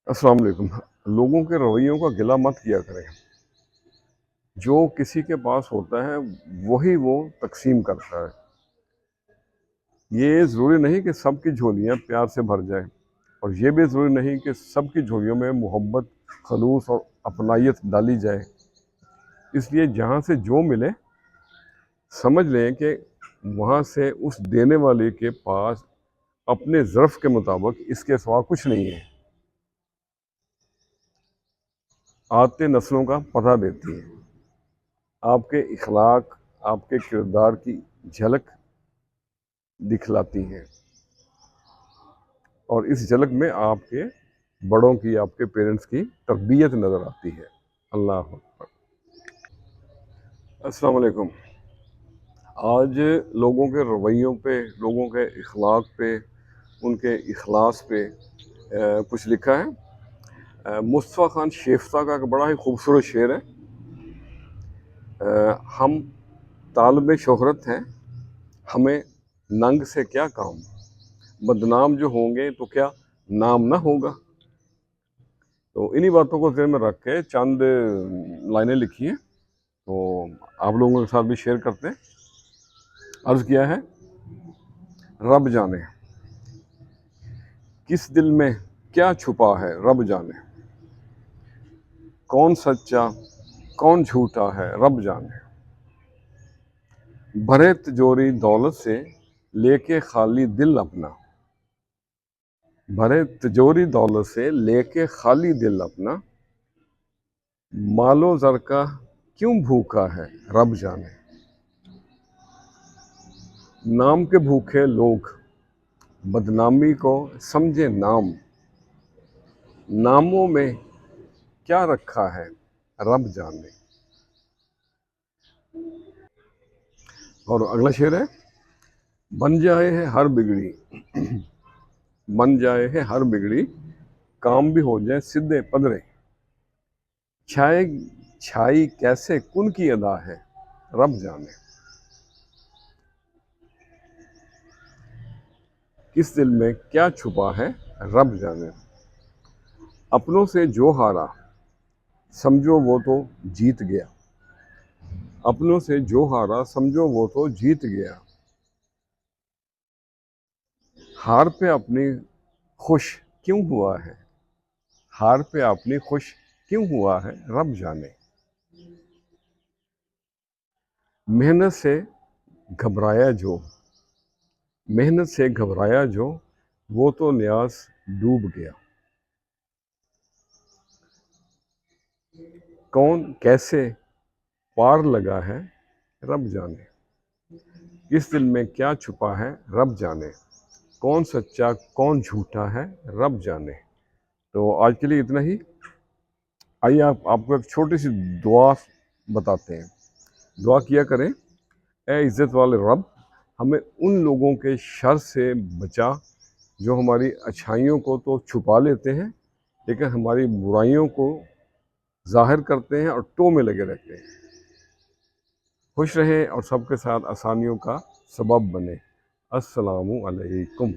अस्सलाम वालेकुम। लोगों के रवैयों का गिला मत किया करें। जो किसी के पास होता है वही वो तकसीम करता है। ये ज़रूरी नहीं कि सबकी झोलियाँ प्यार से भर जाए, और ये भी ज़रूरी नहीं कि सबकी झोलियों में मोहब्बत, खलूस और अपनायत डाली जाए। इसलिए जहाँ से जो मिले समझ लें कि वहाँ से उस देने वाले के पास अपने ज़र्फ़ के मुताबिक इसके सिवा कुछ नहीं है। आदतें नस्लों का पता देती हैं। आपके इखलाक, आपके किरदार की झलक दिखलाती हैं, और इस झलक में आपके बड़ों की, आपके पेरेंट्स की तरबियत नज़र आती है। अल्लाह अकबर। अस्सलाम वालेकुम। आज लोगों के रवैयों पे, लोगों के इखलाक पे, उनके इखलास पे कुछ लिखा है। मुस्तफ़ा खान शेफ्ता का एक बड़ा ही खूबसूरत शेर है। हम तालिब शोहरत हैं, हमें नंग से क्या काम, बदनाम जो होंगे तो क्या नाम ना होगा। तो इन्हीं बातों को ज़हन में रख के चंद लाइनें लिखी हैं, तो आप लोगों के साथ भी शेयर करते हैं। अर्ज़ किया है, रब जाने किस दिल में क्या छुपा है, रब जाने कौन सच्चा कौन झूठा है, रब जाने भरे तिजोरी दौलत से लेके खाली दिल अपना, भरे तिजोरी दौलत से लेके खाली दिल अपना, मालो ज़र का क्यों भूखा है, रब जाने नाम के भूखे लोग बदनामी को समझे नाम, नामों में क्या रखा है, रब जाने। और अगला शेर है, बन जाए है हर बिगड़ी, बन जाए है हर बिगड़ी, काम भी हो जाए सीधे पदरे, छाए छाई कैसे कुन की अदा है, रब जाने किस दिल में क्या छुपा है, रब जाने अपनों से जो हारा समझो वो तो जीत गया, अपनों से जो हारा समझो वो तो जीत गया, हार पे अपनी खुश क्यों हुआ है, हार पे अपनी खुश क्यों हुआ है, रब जाने मेहनत से घबराया जो, मेहनत से घबराया जो वो तो न्यास डूब गया, कौन कैसे पार लगा है, रब जाने इस दिल में क्या छुपा है, रब जाने कौन सच्चा कौन झूठा है, रब जाने। तो आज के लिए इतना ही। आइए आपको एक छोटी सी दुआ बताते हैं। दुआ किया करें, ए इज़्ज़त वाले रब, हमें उन लोगों के शर से बचा जो हमारी अच्छाइयों को तो छुपा लेते हैं, लेकिन हमारी बुराइयों को ज़ाहिर करते हैं और टो में लगे रहते हैं। खुश रहें और सबके साथ आसानियों का सबब बने। अस्सलामु अलैकुम।